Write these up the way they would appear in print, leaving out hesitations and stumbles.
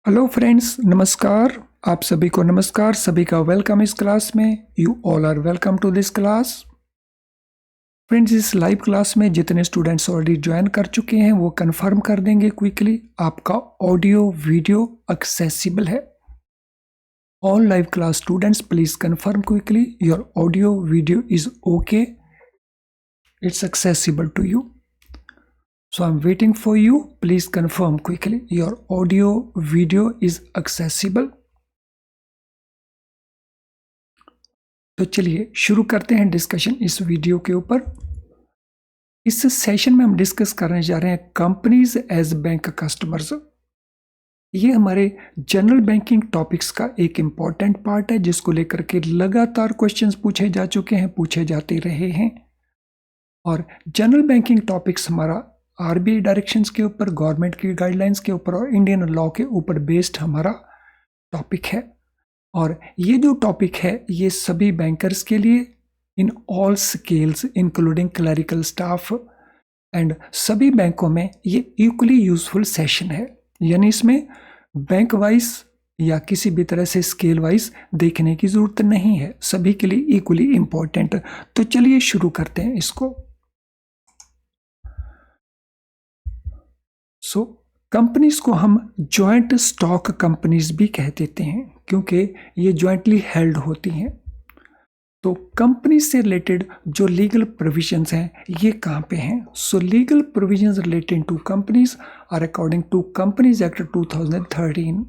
Hello friends, नमस्कार। आप सभी को नमस्कार, सभी का वेलकम इस क्लास में। You all are welcome to this class. Friends, इस लाइव क्लास में जितने स्टूडेंट्स ऑलरेडी ज्वाइन कर चुके हैं वो कंफर्म कर देंगे क्विकली आपका ऑडियो वीडियो एक्सेसिबल है। All live class students please confirm quickly your audio video is okay, it's accessible to you. So I'm waiting for you. Please confirm quickly your audio video is accessible. तो चलिए शुरू करते हैं discussion इस video के ऊपर। इस session में हम डिस्कस करने जा रहे हैं कंपनीज एज बैंक कस्टमर्स। ये हमारे जनरल बैंकिंग टॉपिक्स का एक इम्पॉर्टेंट पार्ट है जिसको लेकर के लगातार क्वेश्चंस पूछे जा चुके हैं, पूछे जाते रहे हैं। और जनरल बैंकिंग टॉपिक्स हमारा आरबीआई डायरेक्शंस के ऊपर, गवर्नमेंट की गाइडलाइंस के ऊपर और इंडियन लॉ के ऊपर बेस्ड हमारा टॉपिक है। और ये जो टॉपिक है ये सभी बैंकर्स के लिए in all scales including clerical staff and सभी बैंकों में ये इक्वली यूजफुल सेशन है। यानी इसमें बैंक वाइज या किसी भी तरह से स्केल वाइज देखने की जरूरत नहीं है, सभी के लिए इक्वली इंपॉर्टेंट। तो चलिए शुरू करते हैं इसको। सो कंपनीज को हम जॉइंट स्टॉक कंपनीज भी कह देते हैं क्योंकि ये जॉइंटली हेल्ड होती हैं। तो कंपनी से रिलेटेड जो लीगल प्रोविजंस हैं ये कहाँ पे हैं? So legal provisions related to companies are according to companies act 2013।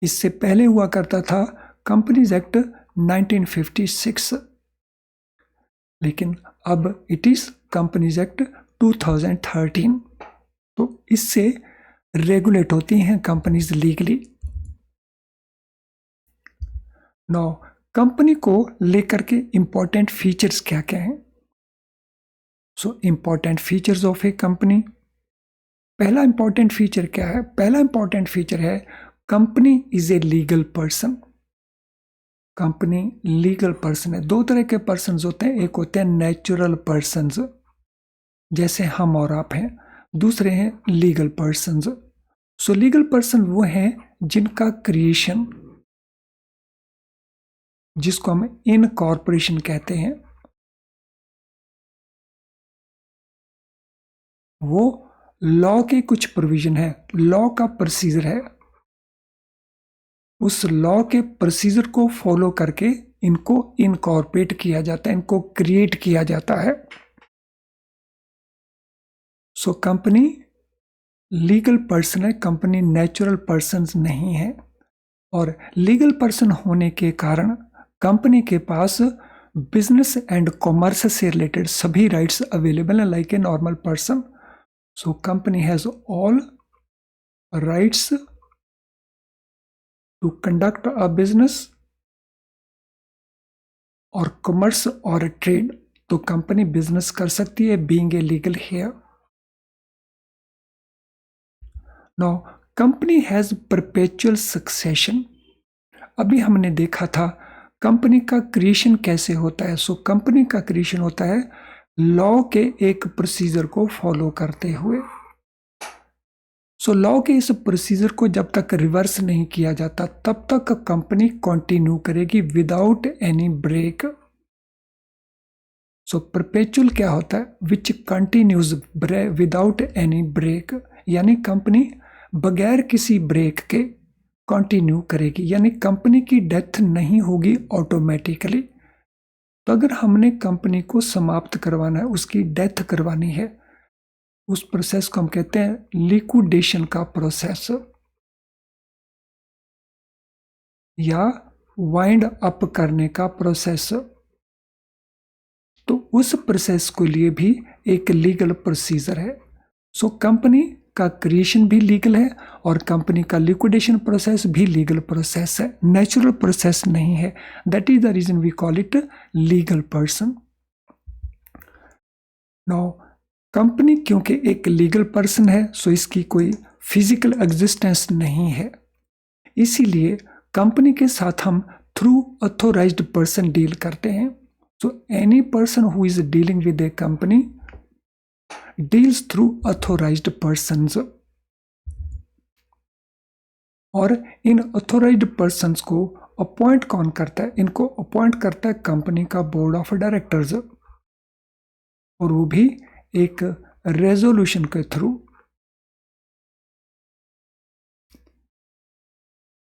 इससे पहले हुआ करता था कंपनीज एक्ट 1956, लेकिन अब इट इज कंपनीज एक्ट 2013। तो इससे रेगुलेट होती हैं कंपनीज लीगली। नाउ कंपनी को लेकर के इंपॉर्टेंट फीचर्स क्या क्या हैं? So important features of a company. पहला इंपॉर्टेंट फीचर क्या है? पहला इंपॉर्टेंट फीचर है company is a legal person. Company legal person है। दो तरह के पर्सन होते हैं, एक होते हैं नेचुरल पर्सन जैसे हम और आप हैं, दूसरे हैं लीगल पर्सन्स। सो लीगल पर्सन वो हैं जिनका क्रिएशन, जिसको हम इनकॉर्पोरेशन कहते हैं, वो लॉ के कुछ प्रोविजन है, लॉ का प्रोसीजर है, उस लॉ के प्रोसीजर को फॉलो करके इनको इनकॉर्पोरेट किया जाता है, इनको क्रिएट किया जाता है। सो कंपनी लीगल पर्सन है, कंपनी नेचुरल पर्सन नहीं है। और लीगल पर्सन होने के कारण कंपनी के पास बिजनेस एंड कॉमर्स से रिलेटेड सभी राइट्स अवेलेबल है like a normal person. So company has all rights to conduct a business और कॉमर्स और ट्रेड। तो कंपनी बिजनेस कर सकती है being a legal heir. Now company has perpetual succession. अभी हमने देखा था कंपनी का क्रिएशन कैसे होता है। सो कंपनी का क्रिएशन होता है लॉ के एक प्रोसीजर को फॉलो करते हुए। सो लॉ के इस प्रोसीजर को जब तक रिवर्स नहीं किया जाता तब तक कंपनी कंटिन्यू करेगी विदाउट एनी ब्रेक। सो परपेचुअल क्या होता है? विच कंटिन्यूज विदाउट एनी ब्रेक, यानी कंपनी बगैर किसी ब्रेक के कंटिन्यू करेगी, यानी कंपनी की डेथ नहीं होगी ऑटोमेटिकली। तो अगर हमने कंपनी को समाप्त करवाना है, उसकी डेथ करवानी है, उस प्रोसेस को हम कहते हैं लिक्विडेशन का प्रोसेस या वाइंड अप करने का प्रोसेस। तो उस प्रोसेस के लिए भी एक लीगल प्रोसीजर है। सो कंपनी का क्रिएशन भी लीगल है और कंपनी का लिक्विडेशन प्रोसेस भी लीगल प्रोसेस है, नेचुरल प्रोसेस नहीं है। That is the reason we call it legal person. Now company क्योंकि एक लीगल पर्सन है सो इसकी कोई फिजिकल एग्जिस्टेंस नहीं है, इसीलिए कंपनी के साथ हम थ्रू ऑथोराइज्ड पर्सन डील करते हैं। So any person who is dealing with A company deals through authorized persons. और इन ऑथोराइज्ड पर्सन्स को अपॉइंट कौन करता है? इनको अपॉइंट करता है कंपनी का बोर्ड ऑफ डायरेक्टर्स, और वो भी एक रेजोल्यूशन के through.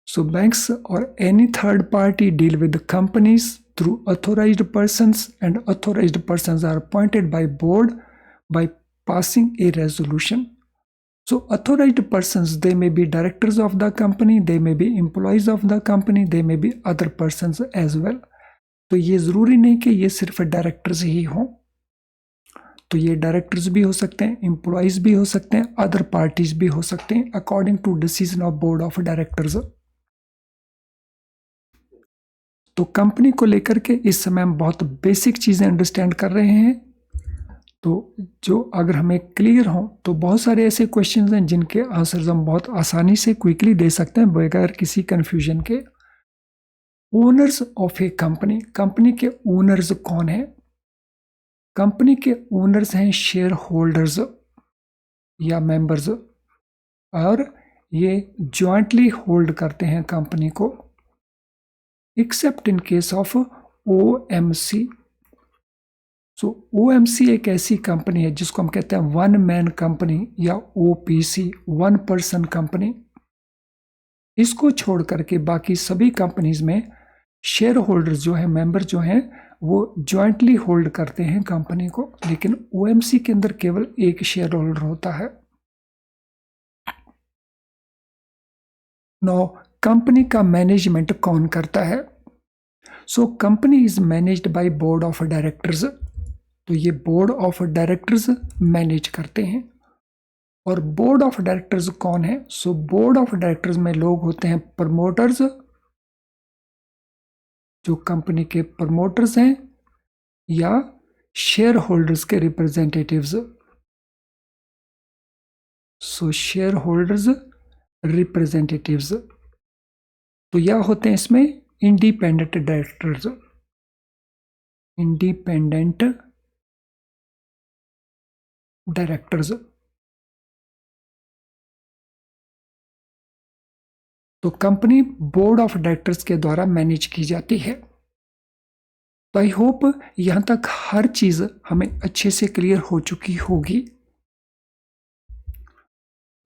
So banks or any third party deal with the companies through authorized persons, and authorized persons are appointed by board by passing a resolution. So authorized persons, they may be directors of the company, they may be employees of the company, they may be other persons as well. तो ये ज़रूरी नहीं कि ये सिर्फ directors ही हों, तो ये डायरेक्टर्स भी हो सकते हैं, एम्प्लॉयज भी हो सकते हैं, अदर पार्टीज भी हो सकते हैं according to decision of board of directors. तो कंपनी को लेकर के इस समय हम बहुत बेसिक चीज़ें अंडरस्टैंड कर रहे हैं। तो जो अगर हमें क्लियर हो तो बहुत सारे ऐसे क्वेश्चंस हैं जिनके आंसर्स हम बहुत आसानी से क्विकली दे सकते हैं बगैर किसी कंफ्यूजन के। Owners of a company, company के ओनर्स कौन है? कंपनी के ओनर्स हैं शेयर होल्डर्स या मेंबर्स, और ये जॉइंटली होल्ड करते हैं कंपनी को, accept in case of OMC। So OMC एक ऐसी कंपनी है जिसको हम कहते हैं वन मैन कंपनी या OPC, वन पर्सन कंपनी। इसको छोड़ करके बाकी सभी कंपनीज में शेयर होल्डर जो है, मेंबर जो हैं, वो जॉइंटली होल्ड करते हैं कंपनी को, लेकिन OMC के अंदर केवल एक शेयर होल्डर होता है। नो कंपनी का मैनेजमेंट कौन करता है? So company is managed by board of directors. तो ये बोर्ड ऑफ डायरेक्टर्स मैनेज करते हैं। और बोर्ड ऑफ डायरेक्टर्स कौन है? सो बोर्ड ऑफ डायरेक्टर्स में लोग होते हैं प्रमोटर्स, जो कंपनी के प्रमोटर्स हैं, या शेयर होल्डर्स के रिप्रेजेंटेटिव्स। सो शेयर होल्डर्स रिप्रेजेंटेटिव्स, तो यह होते हैं इसमें इंडिपेंडेंट डायरेक्टर्स, इंडिपेंडेंट डायरेक्टर्स। तो कंपनी बोर्ड ऑफ डायरेक्टर्स के द्वारा मैनेज की जाती है। तो आई होप यहां तक हर चीज हमें अच्छे से क्लियर हो चुकी होगी।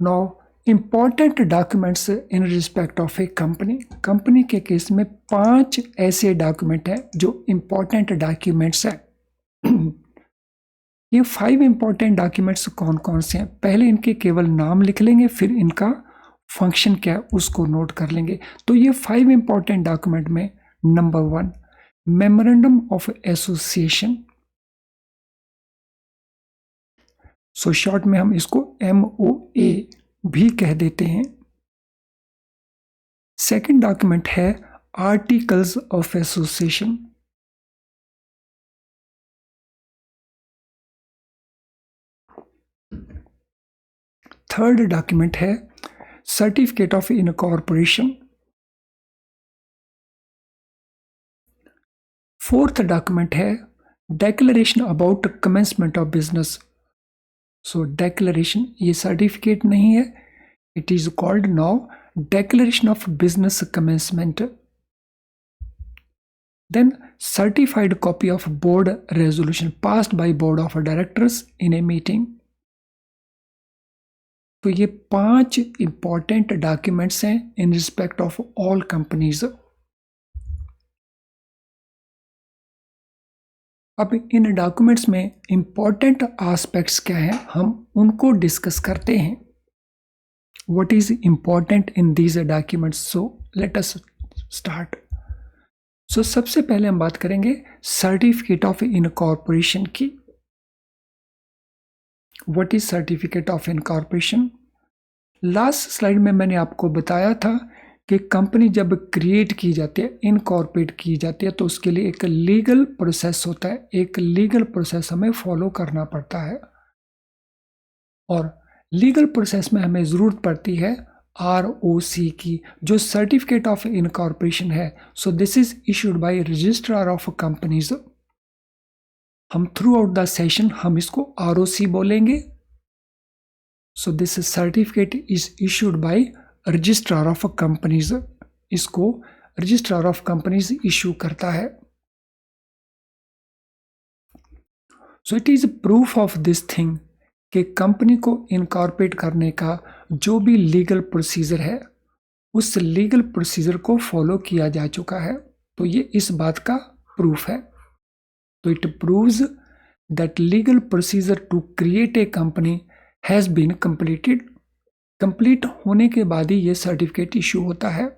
Now important documents in respect of a company. Company के केस में 5 ऐसे डॉक्यूमेंट हैं जो इंपॉर्टेंट डॉक्यूमेंट्स हैं। ये 5 इंपॉर्टेंट डॉक्यूमेंट्स कौन कौन से हैं? पहले इनके केवल नाम लिख लेंगे, फिर इनका फंक्शन क्या है उसको नोट कर लेंगे। तो ये 5 इंपॉर्टेंट डॉक्यूमेंट में number 1 memorandum of association. So short में हम इसको MOA भी कह देते हैं। सेकंड डॉक्यूमेंट है articles of association. Third document है certificate of incorporation. Fourth document है declaration about commencement of business. So declaration, ये सर्टिफिकेट नहीं है, it is called now declaration of business commencement. Then certified copy of board resolution passed by board of directors in a meeting. तो ये 5 important documents हैं in respect of all companies. अब इन documents में important aspects क्या हैं, हम उनको discuss करते हैं। What is important in these documents? So let us start. So सबसे पहले हम बात करेंगे सर्टिफिकेट ऑफ इनकॉर्पोरेशन की। What is certificate of incorporation? Last slide में मैंने आपको बताया था कि कंपनी जब क्रिएट की जाती है, इनकॉर्पोरेट की जाती है, तो उसके लिए एक लीगल प्रोसेस होता है, एक लीगल प्रोसेस हमें फॉलो करना पड़ता है। और लीगल प्रोसेस में हमें ज़रूरत पड़ती है ROC की, जो सर्टिफिकेट ऑफ इनकॉर्पोरेशन है। So this is issued by registrar of companies. हम थ्रू आउट द सेशन हम इसको ROC बोलेंगे। So this certificate is issued by registrar of companies, इसको रजिस्ट्रार ऑफ कंपनीज इशू करता है। So it is proof of this thing कि company को incorporate करने का जो भी लीगल प्रोसीजर है उस लीगल प्रोसीजर को फॉलो किया जा चुका है, तो ये इस बात का प्रूफ है। तो it proves that legal procedure to create a company has been completed. Complete होने के बाद ही ये सर्टिफिकेट इशू होता है।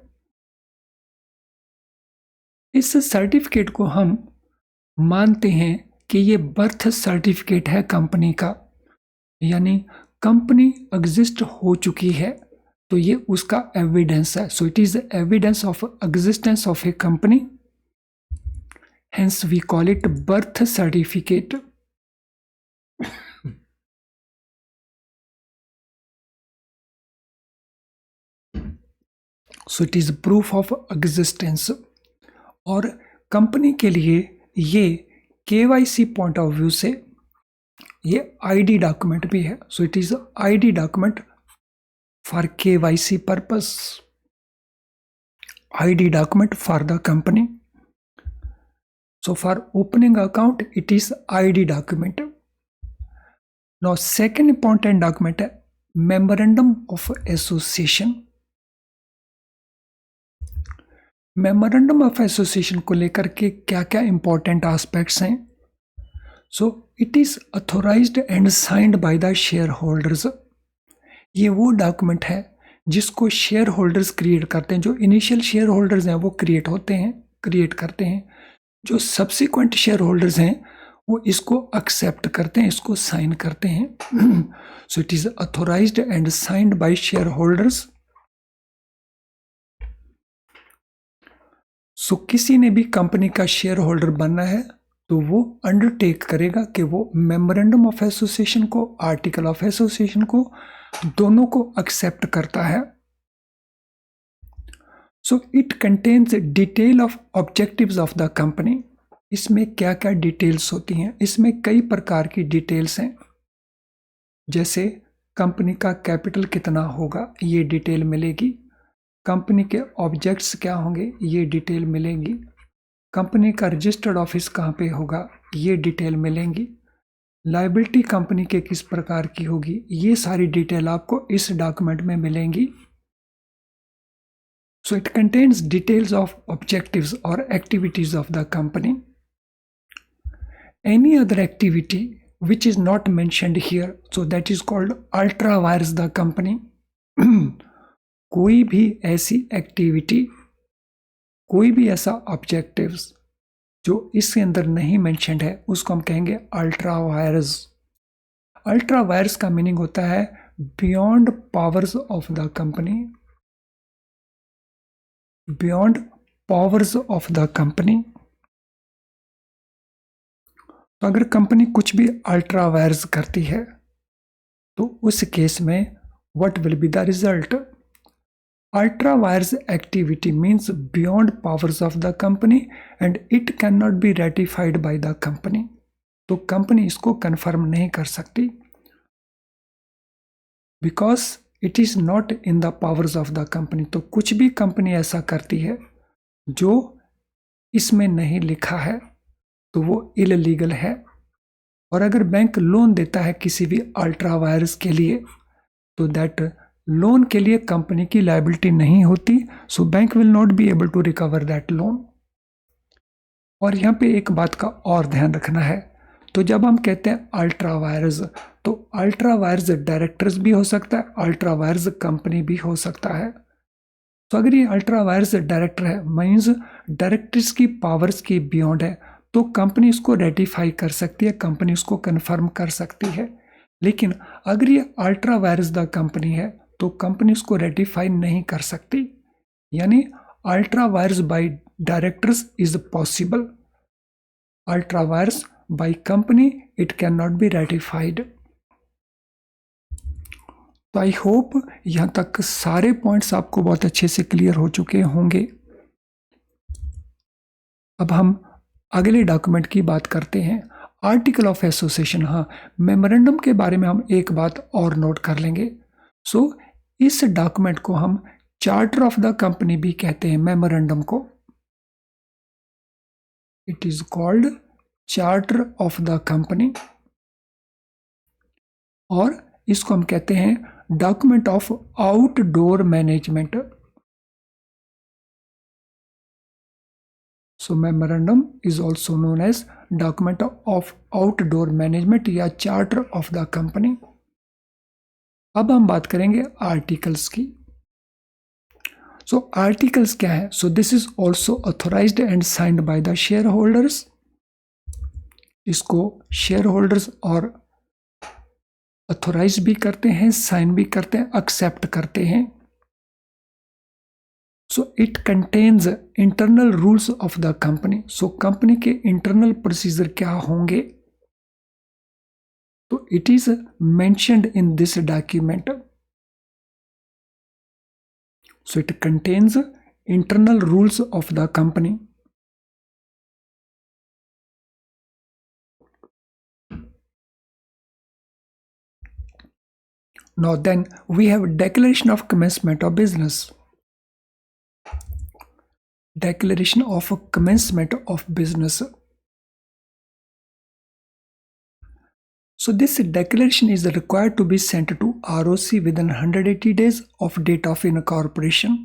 इस सर्टिफिकेट को हम मानते हैं कि ये बर्थ सर्टिफिकेट है कंपनी का, यानी कंपनी एग्जिस्ट हो चुकी है, तो ये उसका एविडेंस है। So it is evidence of existence of a company, hence we call it birth certificate. So it is proof of existence. और कंपनी के लिए ये केवाईसी पॉइंट ऑफ व्यू से ये आईडी डॉक्यूमेंट भी है। So it is ID document for KYC purpose, ID document for the company. So for opening account it is ID document. Now second important document है memorandum of association. Memorandum of association को लेकर के क्या क्या important aspects हैं। So it is authorised and signed by the shareholders. ये वो document है जिसको शेयर होल्डर्स क्रिएट करते हैं। जो इनिशियल शेयर होल्डर्स हैं वो क्रिएट करते हैं। जो सब्सिक्वेंट शेयर होल्डर्स हैं वो इसको एक्सेप्ट करते हैं, इसको साइन करते हैं। So it is authorised and signed by shareholders. सो किसी ने भी कंपनी का शेयर होल्डर बनना है तो वो अंडरटेक करेगा कि वो मेमोरेंडम ऑफ एसोसिएशन को, आर्टिकल ऑफ एसोसिएशन को, दोनों को एक्सेप्ट करता है। So it contains detail of objectives of the company. इसमें क्या क्या डिटेल्स होती हैं? इसमें कई प्रकार की डिटेल्स हैं, जैसे कंपनी का कैपिटल कितना होगा ये डिटेल मिलेगी, कंपनी के ऑब्जेक्ट्स क्या होंगे ये डिटेल मिलेंगी, कंपनी का रजिस्टर्ड ऑफिस कहाँ पे होगा ये डिटेल मिलेंगी, लायबिलिटी कंपनी के किस प्रकार की होगी, ये सारी डिटेल आपको इस डॉक्यूमेंट में मिलेंगी। So it contains details of objectives और activities of the company. Any other activity which is not mentioned here, so that is called ultra wires the company। कोई भी ऐसी एक्टिविटी, कोई भी ऐसा ऑब्जेक्टिव्स जो इसके अंदर नहीं मेंशन्ड है उसको हम कहेंगे अल्ट्रा वायर्स। अल्ट्रा वायर्स का मीनिंग होता है beyond powers of the company, beyond powers of the company. तो अगर कंपनी कुछ भी अल्ट्रा वायर्स करती है तो उस केस में what will be the result? Ultra vires activity means beyond powers of the company and it can not be ratified by the company. तो कंपनी इसको कंफर्म नहीं कर सकती, because it is not in the powers of the company. तो कुछ भी company ऐसा करती है जो इसमें नहीं लिखा है तो वो इलीगल है। और अगर बैंक लोन देता है किसी भी अल्ट्रा वायर्स के लिए तो दैट लोन के लिए कंपनी की लायबिलिटी नहीं होती, so bank will not be able to recover that loan. और यहाँ पे एक बात का और ध्यान रखना है, तो जब हम कहते हैं अल्ट्रा वायर्स तो अल्ट्रा वायर्स डायरेक्टर्स भी हो सकता है, अल्ट्रा वायर्स कंपनी भी हो सकता है। तो अगर ये अल्ट्रा वायर्स डायरेक्टर है मीन्स डायरेक्टर्स की पावर्स की बियॉन्ड है, तो कंपनी इसको रेटिफाई कर सकती है, कंपनी इसको कंफर्म कर सकती है। लेकिन अगर ये अल्ट्रा वायर्स द कंपनी है तो कंपनी इसको रेटिफाई नहीं कर सकती, यानी ultra vires bye directors is possible, ultra vires by company it can not be ratified. तो आई होप यहाँ तक सारे पॉइंट्स आपको बहुत अच्छे से क्लियर हो चुके होंगे। अब हम अगले डॉक्यूमेंट की बात करते हैं, आर्टिकल ऑफ एसोसिएशन। हाँ, मेमोरेंडम के बारे में हम एक बात और नोट कर लेंगे। सो इस डॉक्यूमेंट को हम चार्टर ऑफ द कंपनी भी कहते हैं मेमोरेंडम को, it is called charter of the company, और इसको हम कहते हैं document of outdoor management. So memorandum is also known as document of outdoor management या चार्टर ऑफ द कंपनी। अब हम बात करेंगे आर्टिकल्स की। सो आर्टिकल्स क्या है? So this is also authorized and signed by the shareholders. इसको shareholders और ऑथोराइज भी करते हैं, साइन भी करते हैं, एक्सेप्ट करते हैं। So it contains internal rules of the company. So company के इंटरनल प्रोसीजर क्या होंगे, तो it is mentioned in this document. So it contains internal rules of the company. Now then we have declaration of commencement of business. Declaration of commencement of business. So this declaration is required to be sent to ROC within 180 days of date of incorporation.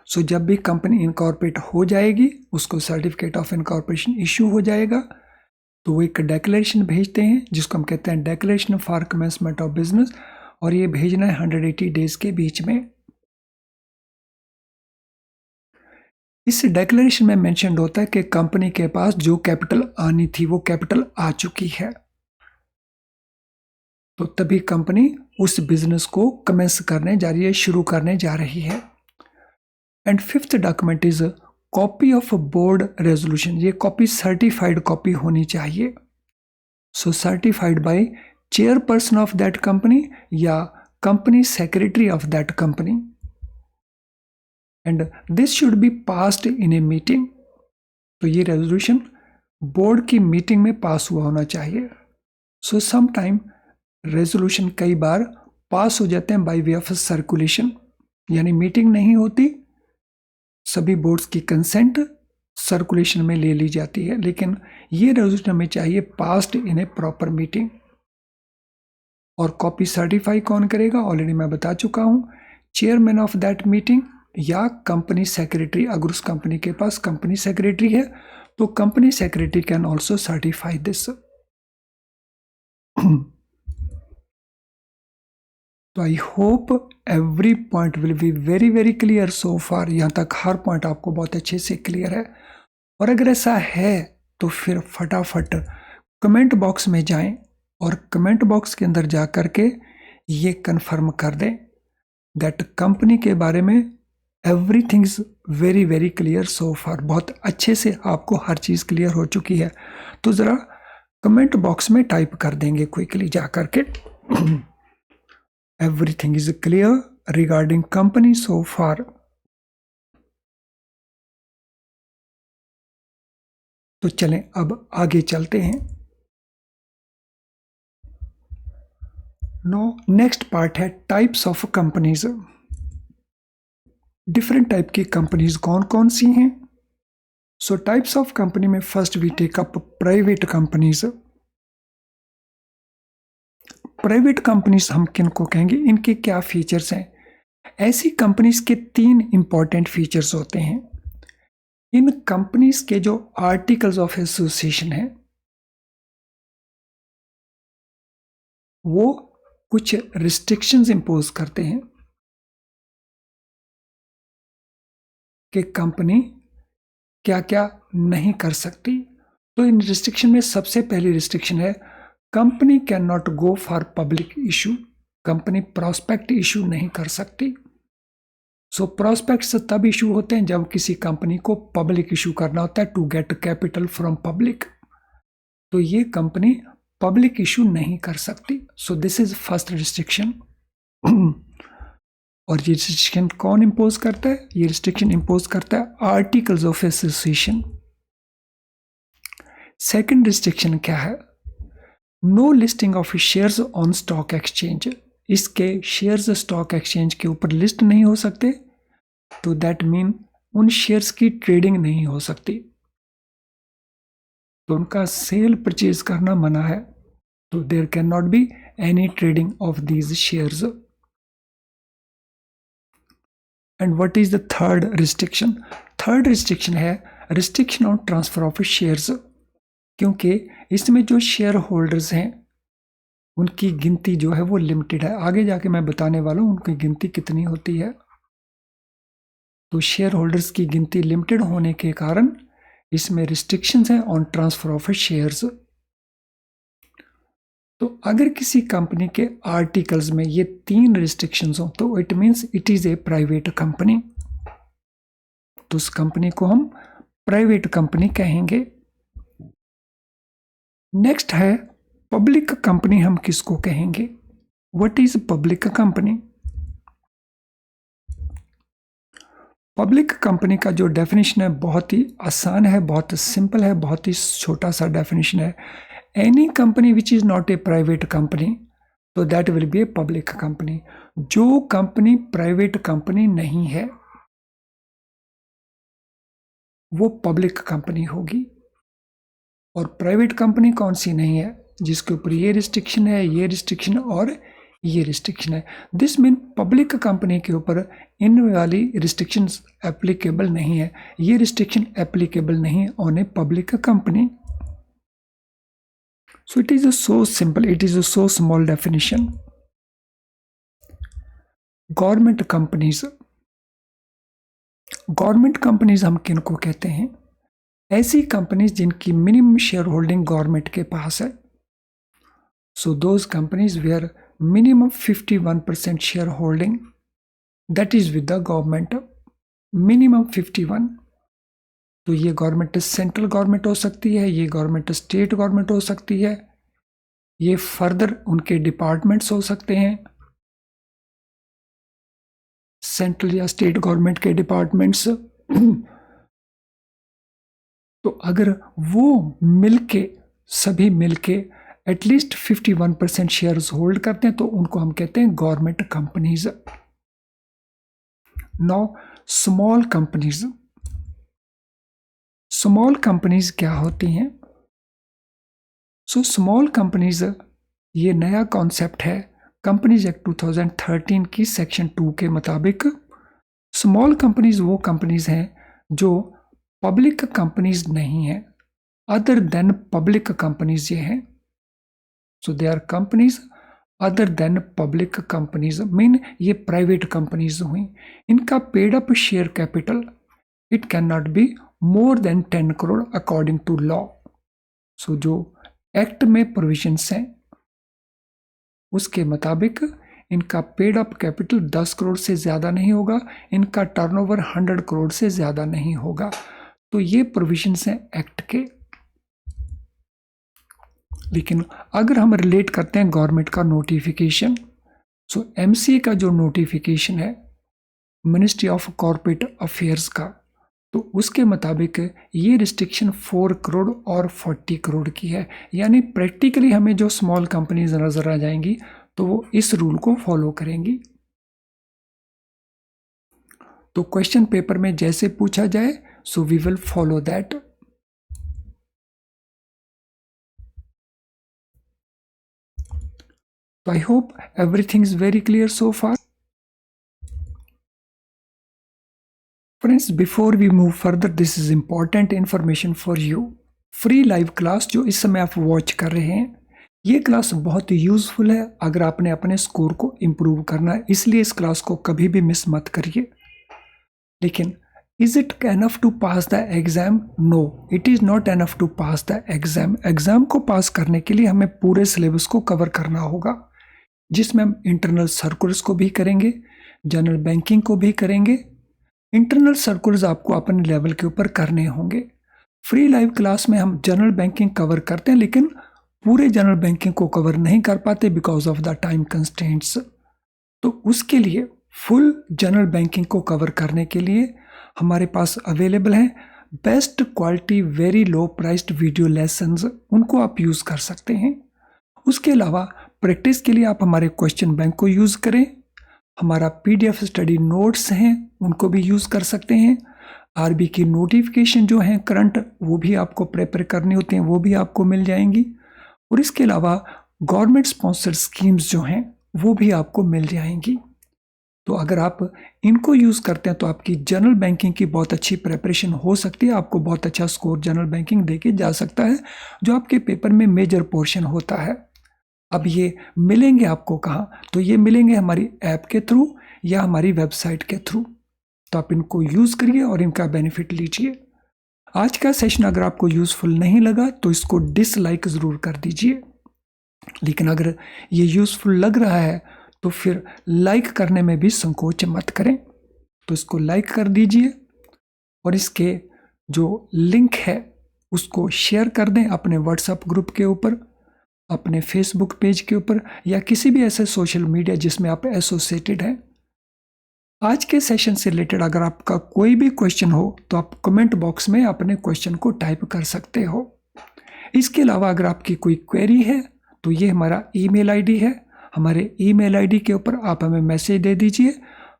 So जब भी company incorporate हो जाएगी उसको certificate of incorporation issue हो जाएगा, तो वो एक डेक्लेरेशन भेजते हैं जिसको हम कहते हैं declaration for commencement of business, और ये भेजना है 180 डेज के बीच में। इस डेक्लेरेशन में मेंशन होता है कि कंपनी के पास जो कैपिटल आनी थी वो कैपिटल आ चुकी है, तो तभी कंपनी उस बिजनेस को कमेंस करने जा रही है, शुरू करने जा रही है। And fifth document is copy of board resolution. ये कॉपी सर्टिफाइड कॉपी होनी चाहिए। So certified by chairperson of that company या company secretary of that company, and this should be passed in a meeting. तो ये resolution board की meeting में पास हुआ होना चाहिए। सो समटाइम रेजोल्यूशन कई बार पास हो जाते हैं बाय वे ऑफ सर्कुलेशन, यानी मीटिंग नहीं होती, सभी बोर्ड्स की कंसेंट सर्कुलेशन में ले ली जाती है, लेकिन ये रेजोल्यूशन हमें चाहिए passed in a proper meeting. और कॉपी सर्टिफाई कौन करेगा? ऑलरेडी मैं बता चुका हूं, चेयरमैन ऑफ दैट मीटिंग या कंपनी सेक्रेटरी। अगर उस कंपनी के पास कंपनी सेक्रेटरी है तो company secretary can also certify this. तो I hope every point will be very very clear so far. यहाँ तक हर पॉइंट आपको बहुत अच्छे से क्लियर है, और अगर ऐसा है तो फिर फटाफट कमेंट बॉक्स में जाएं और कमेंट बॉक्स के अंदर जा कर के ये कंफर्म कर दें दैट कंपनी के बारे में everything is very very clear so far. बहुत अच्छे से आपको हर चीज़ क्लियर हो चुकी है, तो ज़रा कमेंट बॉक्स में टाइप कर देंगे क्विकली जा कर के everything is clear regarding company so far. तो चलें अब आगे चलते हैं। नो नेक्स्ट पार्ट है types of companies. Different type की कंपनीज कौन कौन सी हैं? सो टाइप्स ऑफ कंपनी में first we take up private companies. Private companies हम किन को कहेंगे, इनके क्या फीचर्स हैं? ऐसी कंपनीज के 3 इंपॉर्टेंट फीचर्स होते हैं। इन कंपनीज के जो आर्टिकल्स ऑफ एसोसिएशन हैं वो कुछ रिस्ट्रिक्शंस इंपोज करते हैं कि कंपनी क्या क्या नहीं कर सकती। तो इन रिस्ट्रिक्शन में सबसे पहली रिस्ट्रिक्शन है company can not go for public issue. Company prospect issue नहीं कर सकती। सो प्रॉस्पेक्ट्स तब इशू होते हैं जब किसी कंपनी को पब्लिक इशू करना होता है to get capital from public, तो ये कंपनी पब्लिक इशू नहीं कर सकती। So this is first restriction. और ये रिस्ट्रिक्शन कौन इंपोज करता है? ये रिस्ट्रिक्शन इंपोज करता है articles of association. Second restriction क्या है? No listing of shares on stock exchange. इसके शेयर्स स्टॉक एक्सचेंज के ऊपर लिस्ट नहीं हो सकते, तो दैट मीन उन शेयर्स की ट्रेडिंग नहीं हो सकती, तो उनका सेल परचेज करना मना है, तो there can not be any trading of these shares. And what is the third restriction? Third restriction है restriction on transfer of shares, क्योंकि इसमें जो शेयर होल्डर्स हैं उनकी गिनती जो है वो लिमिटेड है। आगे जाके मैं बताने वाला हूँ उनकी गिनती कितनी होती है। तो शेयर होल्डर्स की गिनती लिमिटेड होने के कारण इसमें रिस्ट्रिक्शंस हैं ऑन ट्रांसफर ऑफ शेयर्स। तो अगर किसी कंपनी के आर्टिकल्स में ये 3 रिस्ट्रिक्शंस हो तो it means it is a private company, तो उस कंपनी को हम प्राइवेट कंपनी कहेंगे। नेक्स्ट है पब्लिक कंपनी, हम किसको कहेंगे? What is public company? Public company का जो डेफिनेशन है बहुत ही आसान है, बहुत सिंपल है, बहुत ही छोटा सा डेफिनेशन है। Any company which is not a private company, तो that will be a public company. जो कंपनी प्राइवेट कंपनी नहीं है वो पब्लिक कंपनी होगी। और प्राइवेट कंपनी कौन सी नहीं है जिसके ऊपर ये रिस्ट्रिक्शन है, ये रिस्ट्रिक्शन और ये रिस्ट्रिक्शन है? दिस मीन पब्लिक कंपनी के ऊपर इन वाली रिस्ट्रिक्शंस एप्लीकेबल नहीं है, ये रिस्ट्रिक्शन एप्लीकेबल नहीं है on A public company. So it is so simple, it is a so small definition. Government companies, government companies हम किनको कहते हैं? ऐसी कंपनीज जिनकी मिनिमम शेयर होल्डिंग गवर्नमेंट के पास है। So those companies where minimum 51% share holding that is with the government, minimum 51। तो ये गवर्नमेंट सेंट्रल गवर्नमेंट हो सकती है, ये गवर्नमेंट स्टेट गवर्नमेंट हो सकती है, ये फर्दर उनके डिपार्टमेंट्स हो सकते हैं, सेंट्रल या स्टेट गवर्नमेंट के डिपार्टमेंट्स। तो अगर वो मिलके, सभी मिलके एटलीस्ट 51% शेयर्स होल्ड करते हैं तो उनको हम कहते हैं government companies. Now small companies, small companies क्या होती हैं? सो स्मॉल कंपनीज ये नया कॉन्सेप्ट है कंपनीज एक्ट 2013 की सेक्शन 2 के मुताबिक। स्मॉल कंपनीज वो कंपनीज हैं जो पब्लिक कंपनीज नहीं हैं, अदर देन पब्लिक कंपनीज ये हैं। So they are companies other than public companies, mean ये प्राइवेट कंपनीज हुई। इनका paid up share capital it can not be more than 10 crore according to law. So जो act में provisions हैं उसके मुताबिक इनका पेड अप कैपिटल 10 करोड़ से ज़्यादा नहीं होगा, इनका टर्नओवर 100 करोड़ से ज़्यादा नहीं होगा। तो ये प्रोविजंस हैं एक्ट के। लेकिन अगर हम रिलेट करते हैं गवर्नमेंट का नोटिफिकेशन, सो एमसीए का जो नोटिफिकेशन है मिनिस्ट्री ऑफ कॉर्पोरेट अफेयर्स का, तो उसके मुताबिक ये रिस्ट्रिक्शन 4 करोड़ और 40 करोड़ की है। यानी प्रैक्टिकली हमें जो स्मॉल कंपनीज नजर आ जाएंगी तो वो इस रूल को फॉलो करेंगी। तो क्वेश्चन पेपर में जैसे पूछा जाए so we will follow that. तो I hope everything is very clear so far. Friends, before we move further, this is important information for you. Free live class जो इस समय आप वॉच कर रहे हैं, ये क्लास बहुत यूजफुल है अगर आपने अपने स्कोर को इम्प्रूव करना है, इसलिए इस क्लास को कभी भी मिस मत करिए। लेकिन is it enough to pass the exam? No, it is not enough to pass the exam. Exam को पास करने के लिए हमें पूरे सिलेबस को कवर करना होगा, जिसमें हम इंटरनल सर्कुलर्स को भी करेंगे, जनरल बैंकिंग को भी करेंगे। इंटरनल सर्कुलर्स आपको अपने लेवल के ऊपर करने होंगे। फ्री लाइव क्लास में हम जनरल बैंकिंग कवर करते हैं, लेकिन पूरे जनरल बैंकिंग को कवर नहीं कर पाते because of the time constraints. तो उसके लिए फुल जनरल बैंकिंग को कवर करने के लिए हमारे पास अवेलेबल हैं best quality very low priced video lessons, उनको आप यूज़ कर सकते हैं। उसके अलावा प्रैक्टिस के लिए आप हमारे क्वेश्चन बैंक को यूज़ करें, हमारा PDF स्टडी नोट्स हैं उनको भी यूज़ कर सकते हैं। RBI की नोटिफिकेशन जो हैं करंट वो भी आपको प्रेपर करनी होती हैं, वो भी आपको मिल जाएंगी। और इसके अलावा गवर्नमेंट स्पॉन्सर्ड स्कीम्स जो हैं वो भी आपको मिल जाएंगी। तो अगर आप इनको यूज़ करते हैं तो आपकी जनरल बैंकिंग की बहुत अच्छी प्रिपरेशन हो सकती है, आपको बहुत अच्छा स्कोर जनरल बैंकिंग देके जा सकता है, जो आपके पेपर में मेजर पोर्शन होता है। अब ये मिलेंगे आपको कहाँ? तो ये मिलेंगे हमारी ऐप के थ्रू या हमारी वेबसाइट के थ्रू। तो आप इनको यूज़ करिए और इनका बेनिफिट लीजिए। आज का सेशन अगर आपको यूज़फुल नहीं लगा तो इसको डिसलाइक ज़रूर कर दीजिए, लेकिन अगर ये यूज़फुल लग रहा है तो फिर लाइक करने में भी संकोच मत करें। तो इसको लाइक कर दीजिए और इसके जो लिंक है उसको शेयर कर दें अपने व्हाट्सएप ग्रुप के ऊपर, अपने फेसबुक पेज के ऊपर या किसी भी ऐसे सोशल मीडिया जिसमें आप एसोसिएटेड हैं। आज के सेशन से रिलेटेड अगर आपका कोई भी क्वेश्चन हो तो आप कमेंट बॉक्स में अपने क्वेश्चन को टाइप कर सकते हो। इसके अलावा अगर आपकी कोई क्वेरी है तो ये हमारा ईमेल आईडी है, हमारे ईमेल आईडी के ऊपर आप हमें मैसेज दे दीजिए,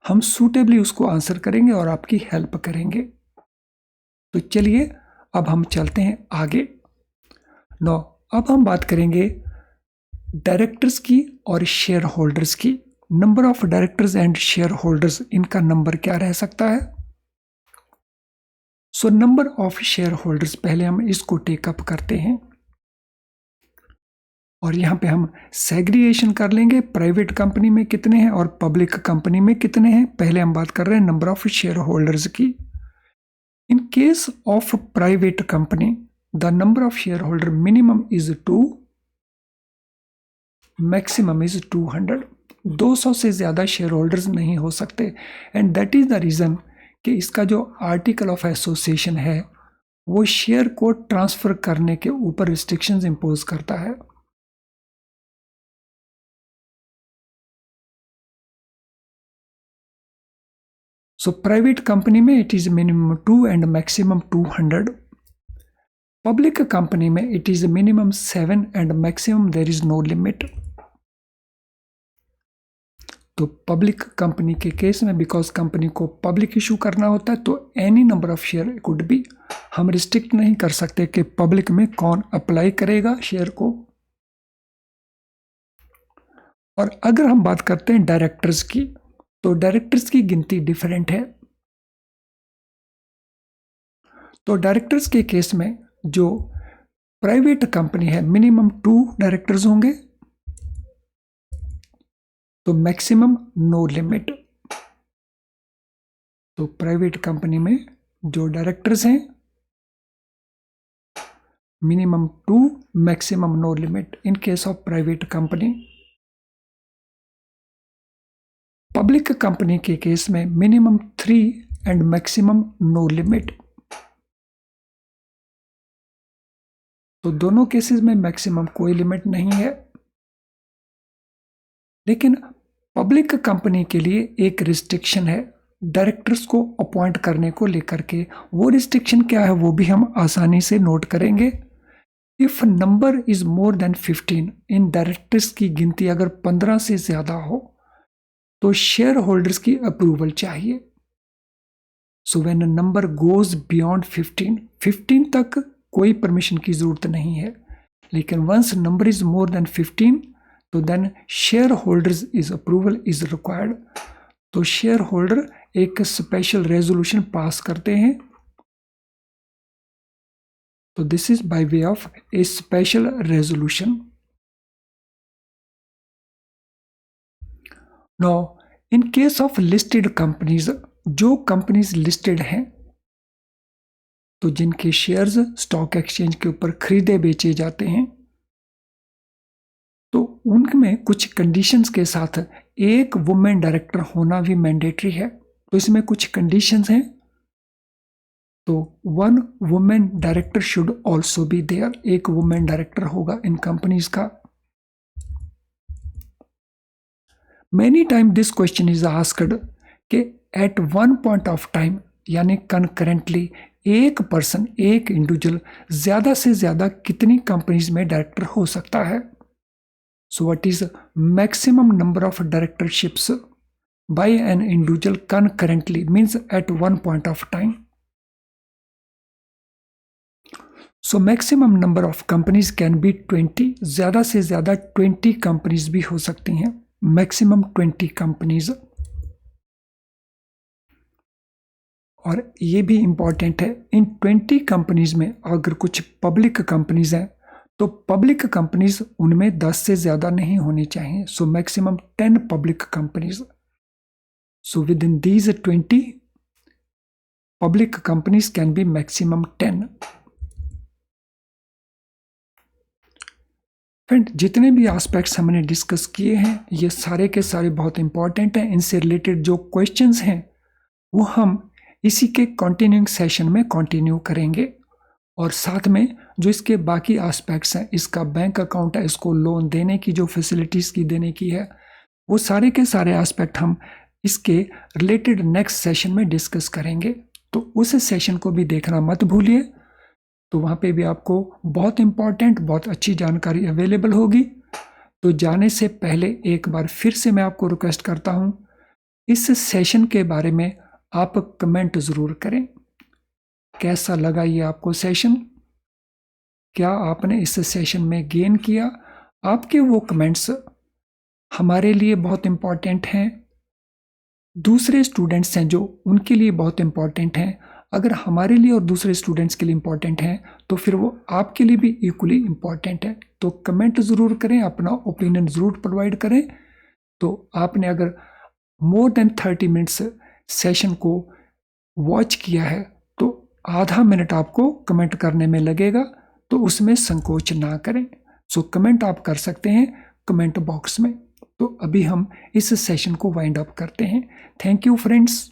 हम सूटेबली उसको आंसर करेंगे और आपकी हेल्प करेंगे। तो चलिए अब हम चलते हैं आगे। अब हम बात करेंगे डायरेक्टर्स की और शेयर होल्डर्स की। Number of directors and share holders, इनका नंबर क्या रह सकता है? So number of share holders, पहले हम इसको टेकअप करते हैं और यहाँ पे हम सेग्रीगेशन कर लेंगे, प्राइवेट कंपनी में कितने हैं और पब्लिक कंपनी में कितने हैं। पहले हम बात कर रहे हैं नंबर ऑफ शेयर होल्डर्स की। इन case of private company the number of share holder minimum is 2, maximum is 200। 200 से ज़्यादा शेयर होल्डर्स नहीं हो सकते and that is the reason कि इसका जो आर्टिकल ऑफ एसोसिएशन है वो शेयर को ट्रांसफ़र करने के ऊपर रिस्ट्रिक्शंस इम्पोज करता है। So private company में it is minimum 2 and maximum 200. Public company में it is minimum 7 and maximum there is no limit. तो पब्लिक कंपनी के केस में बिकॉज कंपनी को पब्लिक इशू करना होता है तो any number of share could be, हम रिस्ट्रिक्ट नहीं कर सकते कि पब्लिक में कौन अप्लाई करेगा शेयर को। और अगर हम बात करते हैं डायरेक्टर्स की तो डायरेक्टर्स की गिनती डिफरेंट है। तो डायरेक्टर्स के केस में जो प्राइवेट कंपनी है मिनिमम 2 डायरेक्टर्स होंगे, तो मैक्सिमम नो लिमिट। तो प्राइवेट कंपनी में जो डायरेक्टर्स हैं minimum 2, maximum no limit in case of private company. Public company के केस में minimum 3 and maximum no limit. तो दोनों केसेस में मैक्सिमम कोई लिमिट नहीं है, लेकिन पब्लिक कंपनी के लिए एक रिस्ट्रिक्शन है डायरेक्टर्स को अपॉइंट करने को लेकर के। वो रिस्ट्रिक्शन क्या है वो भी हम आसानी से नोट करेंगे। If number is more than 15, in directors की गिनती अगर 15 से ज़्यादा हो तो शेयर होल्डर्स की अप्रूवल चाहिए। So when a number goes beyond 15 तक कोई परमिशन की ज़रूरत नहीं है, लेकिन once number is more than 15 तो then share holders is approval is required. तो शेयर होल्डर एक स्पेशल रेजोल्यूशन पास करते हैं। तो this is by way of a special resolution. Now in case of listed companies, जो companies listed हैं तो जिनके शेयर्स स्टॉक एक्सचेंज के ऊपर खरीदे बेचे जाते हैं, तो उनमें कुछ कंडीशंस के साथ एक वुमेन डायरेक्टर होना भी मैंडेटरी है। तो इसमें कुछ कंडीशंस हैं। तो 1 women director should also be there, एक वुमेन डायरेक्टर होगा इन कंपनीज का। Many time this question is asked कि at one point of time यानी कनकरेंटली एक पर्सन, एक इंडिविजुअल ज़्यादा से ज़्यादा कितनी कंपनीज में डायरेक्टर हो सकता है। So what is maximum number of directorships by an individual concurrently, means at one point of time. So maximum number of companies can be 20, ज़्यादा से ज़्यादा 20 कंपनीज भी हो सकती हैं, मैक्सिमम 20 कंपनीज। और ये भी इंपॉर्टेंट है, इन 20 कंपनीज में अगर कुछ पब्लिक कंपनीज हैं तो पब्लिक कंपनीज उनमें 10 से ज़्यादा नहीं होनी चाहिए। So maximum 10 public companies. So with in these 20 public companies can be maximum 10। Friend, जितने भी एस्पेक्ट्स हमने डिस्कस किए हैं ये सारे के सारे बहुत इंपॉर्टेंट हैं। इनसे रिलेटेड जो क्वेश्चंस हैं वो हम इसी के कंटिन्यूइंग सेशन में कंटिन्यू करेंगे। और साथ में जो इसके बाकी एस्पेक्ट्स हैं, इसका बैंक अकाउंट है, इसको लोन देने की जो फैसिलिटीज़ की देने की है, वो सारे के सारे एस्पेक्ट हम इसके रिलेटेड नेक्स्ट सेशन में डिस्कस करेंगे। तो उस सेशन को भी देखना मत भूलिए। तो वहाँ पे भी आपको बहुत इंपॉर्टेंट, बहुत अच्छी जानकारी अवेलेबल होगी। तो जाने से पहले एक बार फिर से मैं आपको रिक्वेस्ट करता हूँ, इस सेशन के बारे में आप कमेंट ज़रूर करें। कैसा लगा ये आपको सेशन? क्या आपने इस सेशन में गेन किया? आपके वो कमेंट्स हमारे लिए बहुत इम्पॉर्टेंट हैं, दूसरे स्टूडेंट्स हैं जो उनके लिए बहुत इम्पॉर्टेंट हैं। अगर हमारे लिए और दूसरे स्टूडेंट्स के लिए इम्पॉर्टेंट हैं तो फिर वो आपके लिए भी इक्वली इम्पॉर्टेंट है। तो कमेंट ज़रूर करें, अपना ओपिनियन ज़रूर प्रोवाइड करें। तो आपने अगर मोर देन 30 मिनट्स सेशन को वॉच किया है तो आधा मिनट आपको कमेंट करने में लगेगा, तो उसमें संकोच ना करें। सो कमेंट आप कर सकते हैं कमेंट बॉक्स में। तो अभी हम इस सेशन को वाइंड अप करते हैं। Thank you friends.